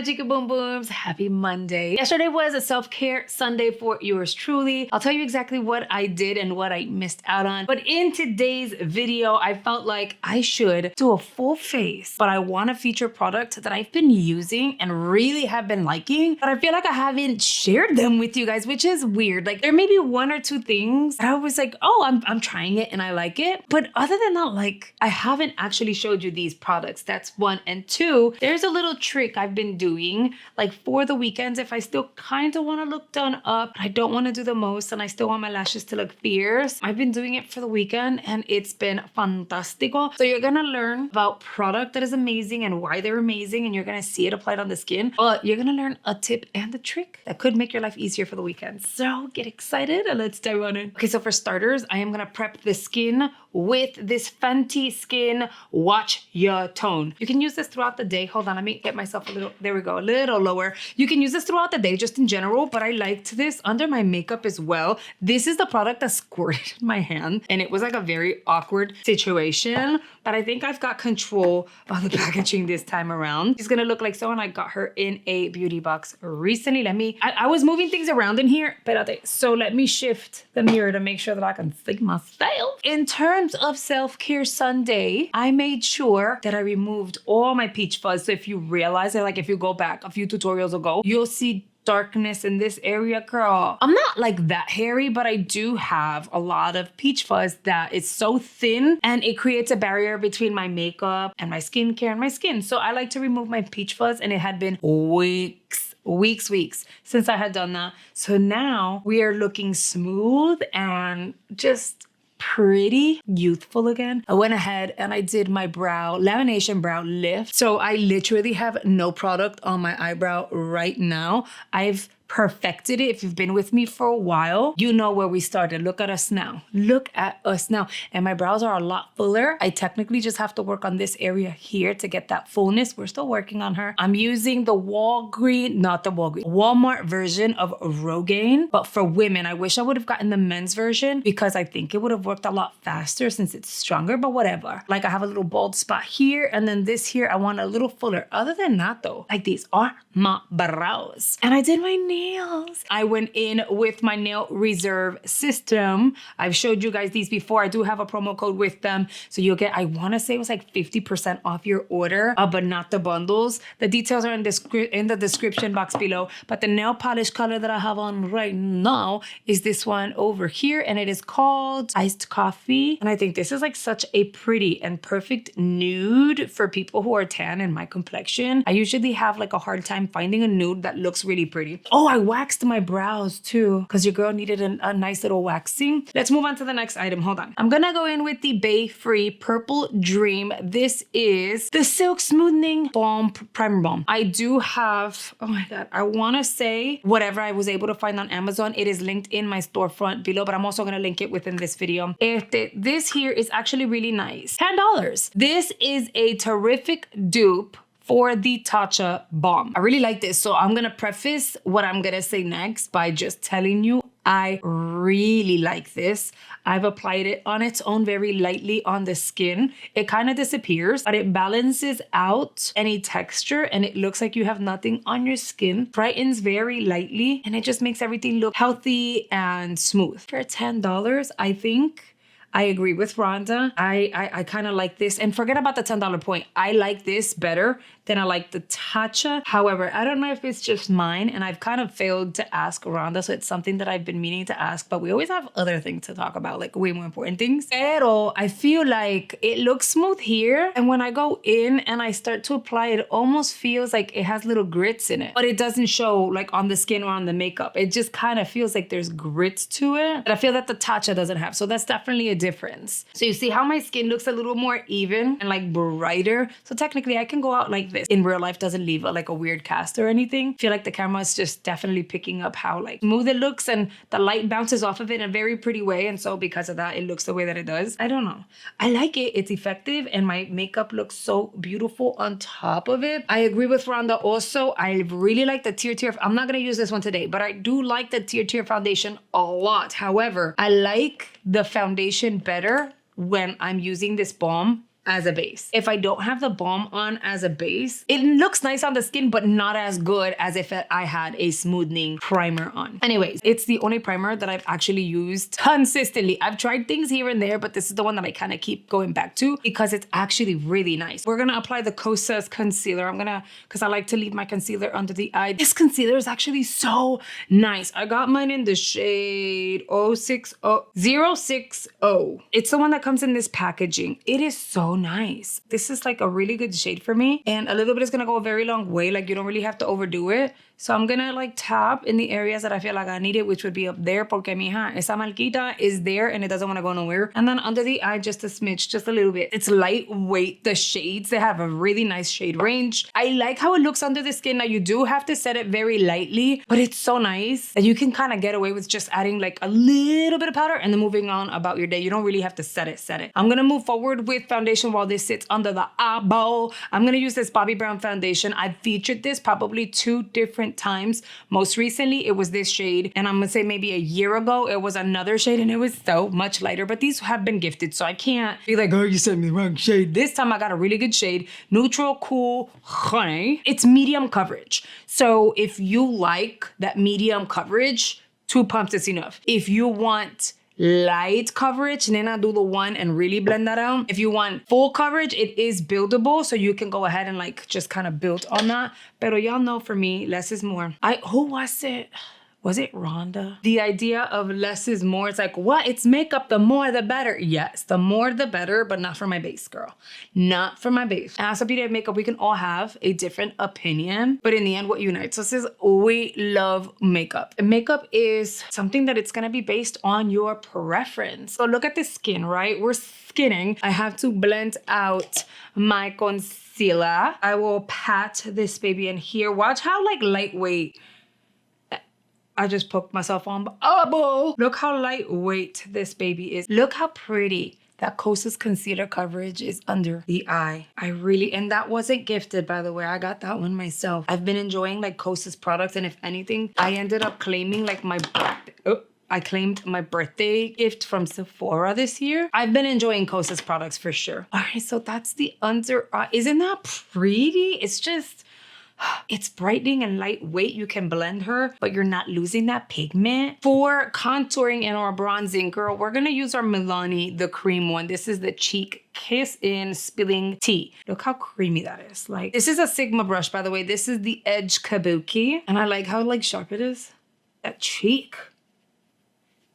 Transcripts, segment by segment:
Chica Boom Booms, happy Monday. Yesterday was a self-care Sunday for yours truly. I'll tell you exactly what I did and what I missed out on. But in today's video, I felt like I should do a full face, but I want to feature products that I've been using and really have been liking, but I feel like I haven't shared them with you guys, which is weird. Like there may be one or two things that I was like, oh, I'm trying it and I like it. But other than that, like I haven't actually showed you these products. That's one. And two, there's a little trick I've been doing like for the weekends if I still kind of want to look done up, but I don't want to do the most and I still want my lashes to look fierce. I've been doing it for the weekend and it's been fantastico. So you're gonna learn about product that is amazing and why they're amazing, and you're gonna see it applied on the skin, but you're gonna learn a tip and a trick that could make your life easier for the weekend. So get excited and let's dive on in. Okay, so for starters, I am gonna prep the skin with this Fenty Skin Watch Your Tone. You can use this throughout the day. Hold on, let me get myself a little, there we go, a little lower. You can use this throughout the day just in general, but I liked this under my makeup as well. This is the product that squirted in my hand and it was like a very awkward situation, but I think I've got control of the packaging this time around. She's gonna look like so, and I got her in a beauty box recently. I was moving things around in here, so let me shift the mirror to make sure that I can see myself. In terms of self-care Sunday, I made sure that I removed all my peach fuzz. So if you realize that, like if you go back a few tutorials ago, you'll see darkness in this area, girl. I'm not like that hairy, but I do have a lot of peach fuzz that is so thin and it creates a barrier between my makeup and my skincare and my skin. So I like to remove my peach fuzz, and it had been weeks since I had done that. So now we are looking smooth and just pretty youthful again. I went ahead and I did my lamination brow lift. So I literally have no product on my eyebrow right now. I've perfected it. If you've been with me for a while, you know where we started. Look at us now. Look at us now. And my brows are a lot fuller. I technically just have to work on this area here to get that fullness. We're still working on her. I'm using the Walmart version of Rogaine, but for women. I wish I would have gotten the men's version because I think it would have worked a lot faster since it's stronger, but whatever. Like I have a little bald spot here, and then this here, I want a little fuller. Other than that though, like these are my brows. And I did my nails. I went in with my nail reserve system. I've showed you guys these before. I do have a promo code with them. So you'll get, I want to say it was like 50% off your order, but not the bundles. The details are in the description box below. But the nail polish color that I have on right now is this one over here. And it is called Iced Coffee. And I think this is like such a pretty and perfect nude for people who are tan in my complexion. I usually have like a hard time finding a nude that looks really pretty. Oh, I waxed my brows too because your girl needed a nice little waxing. Let's move on to the next item. Hold on. I'm gonna go in with the Bay Free Purple Dream. This is the Silk Smoothing Balm Primer Balm. I do have, oh my God, I wanna say whatever I was able to find on Amazon. It is linked in my storefront below, but I'm also gonna link it within this video. This here is actually really nice. $10. This is a terrific dupe for the Tatcha Balm. I really like this. So I'm gonna preface what I'm gonna say next by just telling you I really like this. I've applied it on its own very lightly on the skin. It kind of disappears, but it balances out any texture and it looks like you have nothing on your skin. Brightens very lightly and it just makes everything look healthy and smooth. For $10, I think I agree with Rhonda. I kind of like this. And forget about the $10 point. I like this better than I like the Tatcha. However, I don't know if it's just mine, and I've kind of failed to ask Rhonda, so it's something that I've been meaning to ask, but we always have other things to talk about, like way more important things. Pero I feel like it looks smooth here, and when I go in and I start to apply, it almost feels like it has little grits in it, but it doesn't show like on the skin or on the makeup. It just kind of feels like there's grits to it, but I feel that the Tatcha doesn't have, so that's definitely a difference. So you see how my skin looks a little more even and like brighter. So technically I can go out like this. In real life, doesn't leave like a weird cast or anything. I feel like the camera is just definitely picking up how like smooth it looks, and the light bounces off of it in a very pretty way. And so because of that, it looks the way that it does. I don't know. I like it. It's effective and my makeup looks so beautiful on top of it. I agree with Rhonda also. I really like the Tear. I'm not going to use this one today, but I do like the Tear foundation a lot. However, I like the foundation better when I'm using this balm as a base. If I don't have the balm on as a base, it looks nice on the skin, but not as good as if I had a smoothing primer on. Anyways, it's the only primer that I've actually used consistently. I've tried things here and there, but this is the one that I kind of keep going back to because it's actually really nice. We're gonna apply the Kosas concealer. Because I like to leave my concealer under the eye. This concealer is actually so nice. I got mine in the shade 060. It's the one that comes in this packaging. It is so nice. This is like a really good shade for me. And a little bit is gonna go a very long way. Like you don't really have to overdo it. So I'm gonna like tap in the areas that I feel like I need it, which would be up there, porque mija, esa marquita is there and it doesn't wanna go nowhere. And then under the eye, just a smidge, just a little bit. It's lightweight, the shades, they have a really nice shade range. I like how it looks under the skin. Now you do have to set it very lightly, but it's so nice that you can kind of get away with just adding like a little bit of powder and then moving on about your day. You don't really have to set it. I'm gonna move forward with foundation while this sits under the eyeball. I'm gonna use this Bobbi Brown foundation. I've featured this probably 2 different times. Most recently, it was this shade, and I'm gonna say maybe a year ago, it was another shade, and it was so much lighter, but these have been gifted, so I can't be like, oh, you sent me the wrong shade. This time I got a really good shade, neutral, cool, honey. It's medium coverage. So if you like that medium coverage, 2 pumps is enough. If you want light coverage, nena, do the one and really blend that out. If you want full coverage, it is buildable, so you can go ahead and like just kind of build on that. Pero y'all know for me, less is more. Who was it? Was it Rhonda? The idea of less is more. It's like, what? It's makeup. The more, the better. Yes, the more, the better, but not for my base, girl. Not for my base. As a beauty of makeup, we can all have a different opinion, but in the end, what unites us is we love makeup. And makeup is something that it's gonna be based on your preference. So look at the skin, right? We're skinning. I have to blend out my concealer. I will pat this baby in here. Watch how like lightweight. I just poked myself on, oh, look how lightweight this baby is. Look how pretty that Kosas concealer coverage is under the eye. And that wasn't gifted, by the way. I got that one myself. I've been enjoying like Kosas products, and if anything, I ended up claiming like I claimed my birthday gift from Sephora this year. I've been enjoying Kosas products for sure. All right, so that's the under eye. Isn't that pretty? It's brightening and lightweight. You can blend her, but you're not losing that pigment. For contouring and or bronzing, girl, we're gonna use our Milani, the cream one. This is the Cheek Kiss in Spilling Tea. Look how creamy that is. Like, this is a Sigma brush, by the way. This is the Edge Kabuki. And I like how like sharp it is. That cheek.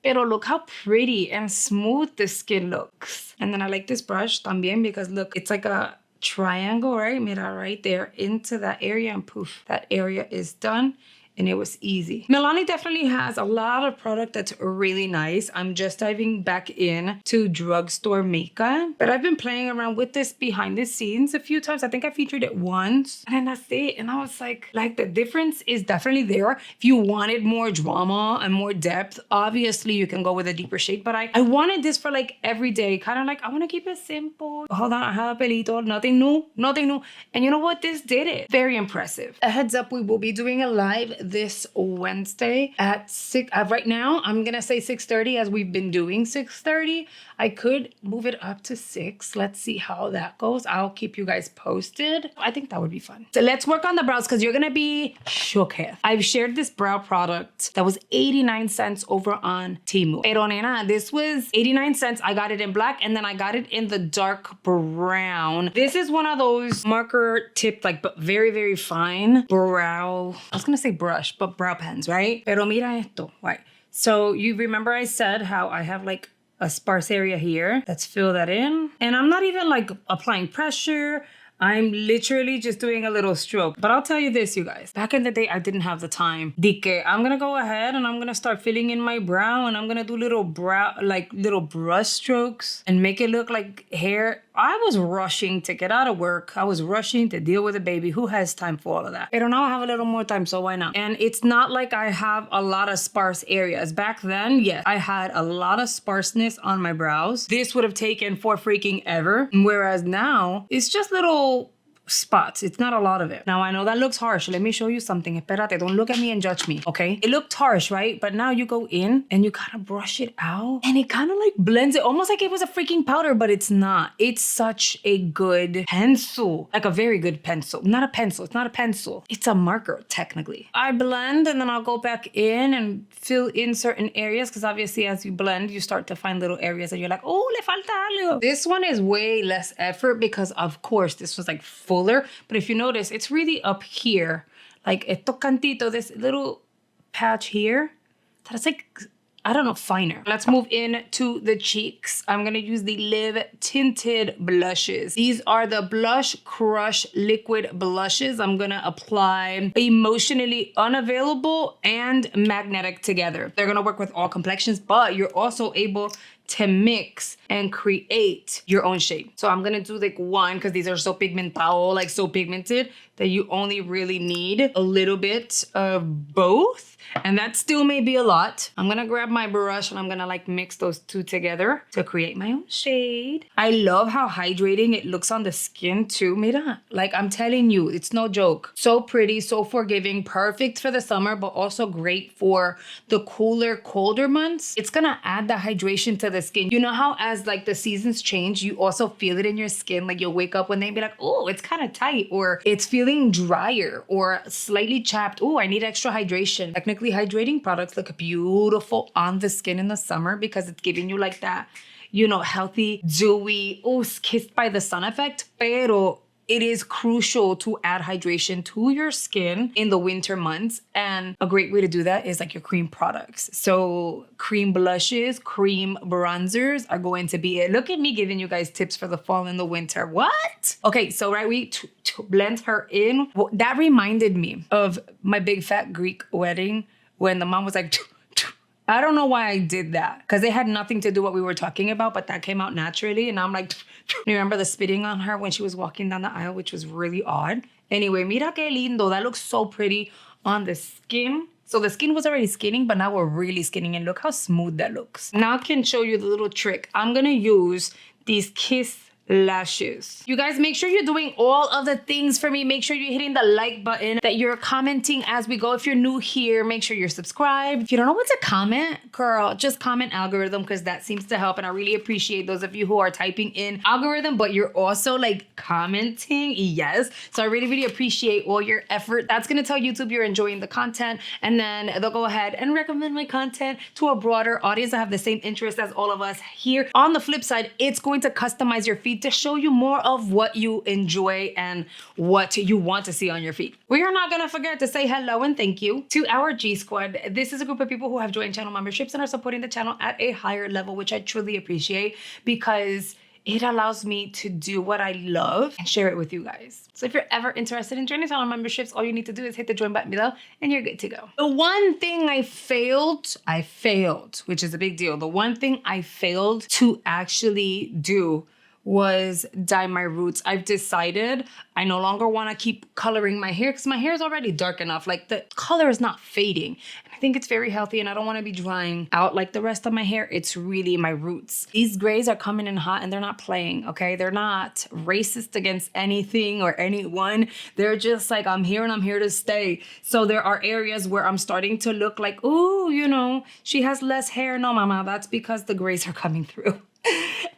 Pero look how pretty and smooth the skin looks. And then I like this brush también because look, it's like a triangle, right? Mira, right there into that area, and poof, that area is done. And it was easy. Milani definitely has a lot of product that's really nice. I'm just diving back in to drugstore makeup, but I've been playing around with this behind the scenes a few times. I think I featured it once, and then that's it. And I was like the difference is definitely there. If you wanted more drama and more depth, obviously you can go with a deeper shade, but I wanted this for like every day, kind of like, I want to keep it simple. Hold on, I have a pelito, nothing new. And you know what? This did it. Very impressive. A heads up, we will be doing a live this Wednesday at 6. Right now, I'm gonna say 6:30 as we've been doing 6:30. I could move it up to 6. Let's see how that goes. I'll keep you guys posted. I think that would be fun. So let's work on the brows because you're gonna be shook. I've shared this brow product that was 89 cents over on Temu. Pero nena, this was 89 cents. I got it in black and then I got it in the dark brown. This is one of those marker tipped, like, but very, very fine brow. I was gonna say brush, but brow pens, right? Pero mira esto, right? So you remember I said how I have like a sparse area here. Let's fill that in. And I'm not even like applying pressure. I'm literally just doing a little stroke. But I'll tell you this, you guys. Back in the day, I didn't have the time. Dike, I'm gonna go ahead and I'm gonna start filling in my brow and I'm gonna do little brush strokes and make it look like hair. I was rushing to get out of work. I was rushing to deal with a baby. Who has time for all of that? But now I have a little more time, so why not? And it's not like I have a lot of sparse areas. Back then, yes, I had a lot of sparseness on my brows. This would have taken for freaking ever. Whereas now, it's just little spots. It's not a lot of it. Now, I know that looks harsh. Let me show you something. Espérate, don't look at me and judge me, okay? It looked harsh, right? But now you go in and you kind of brush it out and it kind of like blends it almost like it was a freaking powder, but it's not. It's such a good pencil, like a very good pencil. Not a pencil. It's not a pencil. It's a marker, technically. I blend and then I'll go back in and fill in certain areas because obviously as you blend, you start to find little areas that you're like, oh, le falta algo. This one is way less effort because of course this was like fuller, but if you notice, it's really up here. Like esto cantito, this little patch here, that's like, I don't know, finer. Let's move in to the cheeks. I'm gonna use the Live Tinted Blushes. These are the Blush Crush Liquid Blushes. I'm gonna apply Emotionally Unavailable and Magnetic together. They're gonna work with all complexions, but you're also able to mix and create your own shade. So I'm gonna do like one because these are so pigmentado, like so pigmented that you only really need a little bit of both. And that still may be a lot. I'm gonna grab my brush and I'm gonna like mix those two together to create my own shade. I love how hydrating it looks on the skin too. Mira, like I'm telling you, it's no joke. So pretty, so forgiving, perfect for the summer, but also great for the cooler, colder months. It's gonna add the hydration to the skin. You know how as like the seasons change, you also feel it in your skin. Like you'll wake up one day and be like, oh, it's kind of tight, or it's feeling drier or slightly chapped. Oh, I need extra hydration. Technically, hydrating products look beautiful on the skin in the summer because it's giving you like that, you know, healthy, dewy, oh, kissed by the sun effect. Pero it is crucial to add hydration to your skin in the winter months. And a great way to do that is like your cream products. So cream blushes, cream bronzers are going to be it. Look at me giving you guys tips for the fall and the winter. What? Okay, so right, we blend her in. Well, that reminded me of my big fat Greek wedding when the mom was like, I don't know why I did that because it had nothing to do what we were talking about, but that came out naturally. And I'm like, remember the spitting on her when she was walking down the aisle, which was really odd. Anyway, mira que lindo. That looks so pretty on the skin. So the skin was already skinning, but now we're really skinning and look how smooth that looks. Now I can show you the little trick. I'm gonna use these Kiss lashes. You guys, make sure you're doing all of the things for me. Make sure you're hitting the like button, that you're commenting as we go. If you're new here, make sure you're subscribed. If you don't know what to comment, girl, just comment algorithm because that seems to help. And I really appreciate those of you who are typing in algorithm, but you're also like commenting. Yes. So I really, really appreciate all your effort. That's going to tell YouTube you're enjoying the content. And then they'll go ahead and recommend my content to a broader audience that have the same interest as all of us here. On the flip side, it's going to customize your feed to show you more of what you enjoy and what you want to see on your feed. We are not gonna forget to say hello and thank you to our G Squad. This is a group of people who have joined channel memberships and are supporting the channel at a higher level, which I truly appreciate because it allows me to do what I love and share it with you guys. So if you're ever interested in joining channel memberships, all you need to do is hit the join button below and you're good to go. The one thing I failed, which is a big deal. The one thing I failed to actually do was dye my roots. I've decided I no longer want to keep coloring my hair because my hair is already dark enough. Like the color is not fading. And I think it's very healthy and I don't want to be drying out like the rest of my hair. It's really my roots. These grays are coming in hot and they're not playing, okay? They're not racist against anything or anyone. They're just like, I'm here and I'm here to stay. So there are areas where I'm starting to look like, ooh, you know, she has less hair. No, mama, that's because the grays are coming through.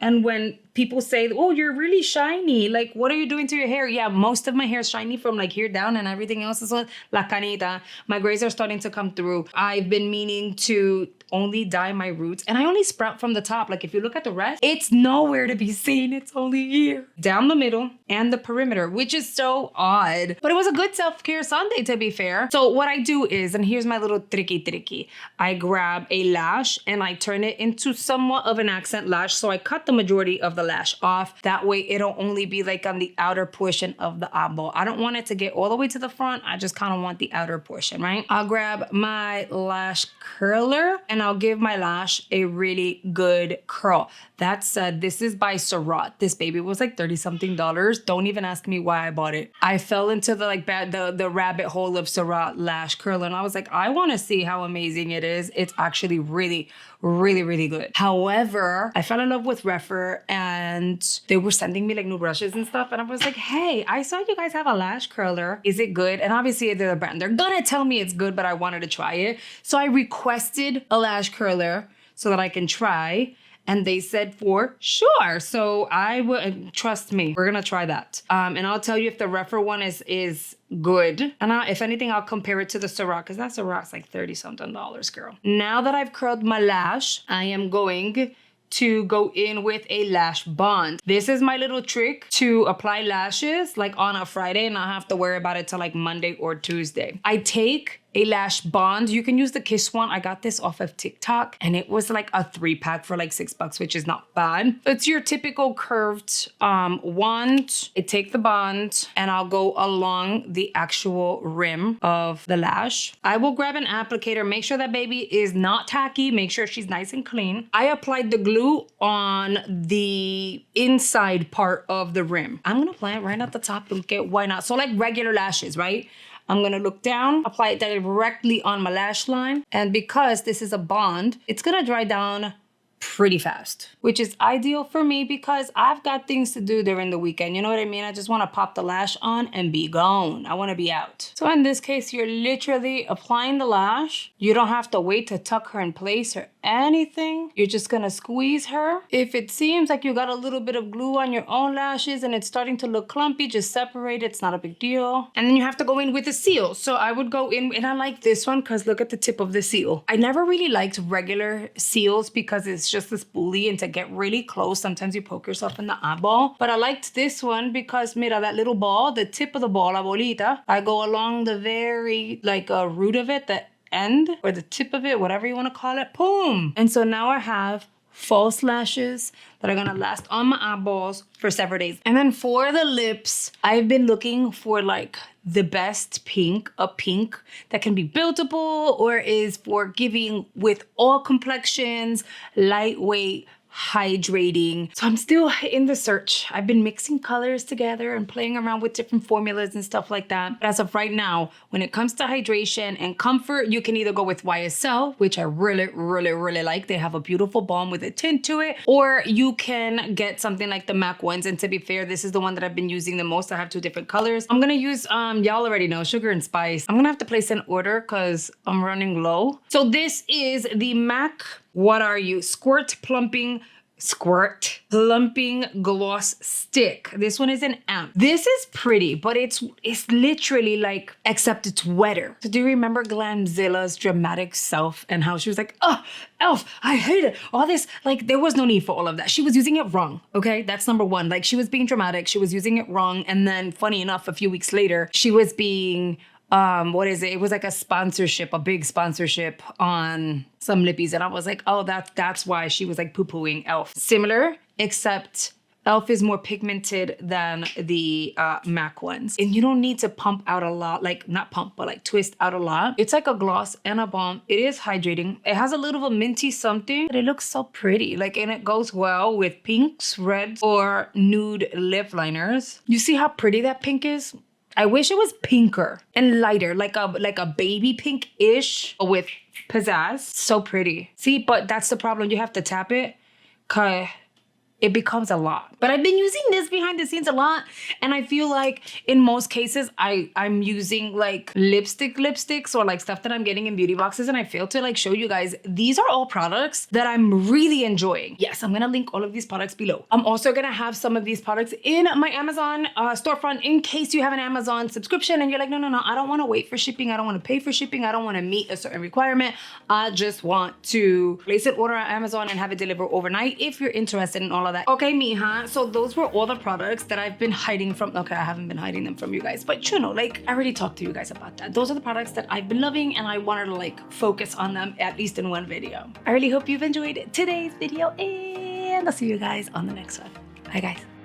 And when people say, oh, you're really shiny, like, what are you doing to your hair? Yeah, most of my hair is shiny from like here down and everything else is la canita. My grays are starting to come through. I've been meaning to only dye my roots and I only sprout from the top. Like if you look at the rest, it's nowhere to be seen. It's only here. Down the middle and the perimeter, which is so odd. But it was a good self-care Sunday, to be fair. So what I do is, and here's my little tricky, I grab a lash and I turn it into somewhat of an accent lash. So I cut the majority of the lash off. That way it'll only be like on the outer portion of the eyeball. I don't want it to get all the way to the front. I just kind of want the outer portion, right? I'll grab my lash curler and I'll give my lash a really good curl. That said, this is by Surratt. This baby was like $30-something. Don't even ask me why I bought it. I fell into the rabbit hole of Surratt lash curler, and I was like, I want to see how amazing it is. It's actually really, really, really good. However, I fell in love with Refer, and they were sending me like new brushes and stuff, and I was like, hey, I saw you guys have a lash curler. Is it good? And obviously they're the brand. They're gonna tell me it's good, but I wanted to try it. So I requested a lash curler so that I can try. And they said for sure. So I would, trust me, we're gonna try that. And I'll tell you if the Refer one is good. And if anything, I'll compare it to the Surratt, because that Surratt's like $30-something, girl. Now that I've curled my lash, I am going to go in with a lash bond. This is my little trick to apply lashes like on a Friday and not have to worry about it till like Monday or Tuesday. I take a lash bond. You can use the Kiss one. I got this off of TikTok and it was like a 3-pack for like $6, which is not bad. It's your typical curved wand. I take the bond and I'll go along the actual rim of the lash. I will grab an applicator, make sure that baby is not tacky, make sure she's nice and clean. I applied the glue on the inside part of the rim. I'm gonna apply it right at the top. Okay, why not? So like regular lashes, right? I'm gonna look down, apply it directly on my lash line. And because this is a bond, it's gonna dry down pretty fast, which is ideal for me because I've got things to do during the weekend. You know what I mean? I just wanna pop the lash on and be gone. I wanna be out. So in this case, you're literally applying the lash. You don't have to wait to tuck her in place or anything. You're just gonna squeeze her. If it seems like you got a little bit of glue on your own lashes and it's starting to look clumpy, just separate it. It's not a big deal. And then you have to go in with a seal. So I would go in, and I like this one because look at the tip of the seal. I never really liked regular seals because it's just a spoolie, and to get really close, sometimes you poke yourself in the eyeball. But I liked this one because, mira, that little ball, the tip of the ball, la bolita, I go along the very, like, root of it, the end, or the tip of it, whatever you want to call it, boom. And so now I have false lashes that are gonna last on my eyeballs for several days. And then for the lips, I've been looking for like the best pink, a pink that can be buildable or is forgiving with all complexions, lightweight, hydrating. So I'm still in the search. I've been mixing colors together and playing around with different formulas and stuff like that. But as of right now, when it comes to hydration and comfort, you can either go with YSL, which I really, really, really like. They have a beautiful balm with a tint to it, or you can get something like the MAC ones. And to be fair, this is the one that I've been using the most. I have 2 different colors. I'm gonna use, y'all already know, Sugar and Spice. I'm gonna have to place an order because I'm running low. So this is the MAC, what are you? Squirt Plumping Gloss Stick. This one is an amp. This is pretty, but it's literally like, except it's wetter. So do you remember Glamzilla's dramatic self and how she was like, oh, Elf, I hate it. All this, like, there was no need for all of that. She was using it wrong, okay? That's number one. Like, she was being dramatic. She was using it wrong. And then, funny enough, a few weeks later, she was being what is it? It was like a sponsorship, a big sponsorship on some lippies. And I was like, oh, that's why she was like poo-pooing Elf. Similar, except Elf is more pigmented than the MAC ones. And you don't need to pump out a lot, like not pump, but like twist out a lot. It's like a gloss and a balm. It is hydrating. It has a little of a minty something, but it looks so pretty. Like, and it goes well with pinks, reds, or nude lip liners. You see how pretty that pink is? I wish it was pinker and lighter, like a baby pink-ish with pizzazz. So pretty. See, but that's the problem. You have to tap it because it becomes a lot. But I've been using this behind the scenes a lot. And I feel like in most cases, I'm using like lipsticks or like stuff that I'm getting in beauty boxes. And I failed to like show you guys, these are all products that I'm really enjoying. Yes, I'm gonna link all of these products below. I'm also gonna have some of these products in my Amazon storefront in case you have an Amazon subscription and you're like, no, I don't wanna wait for shipping. I don't wanna pay for shipping. I don't wanna meet a certain requirement. I just want to place an order on Amazon and have it delivered overnight if you're interested in all of that. Okay, mija. So those were all the products that I've been hiding from. Okay, I haven't been hiding them from you guys, but you know, like I already talked to you guys about that. Those are the products that I've been loving and I wanted to like focus on them at least in one video. I really hope you've enjoyed today's video and I'll see you guys on the next one. Bye guys.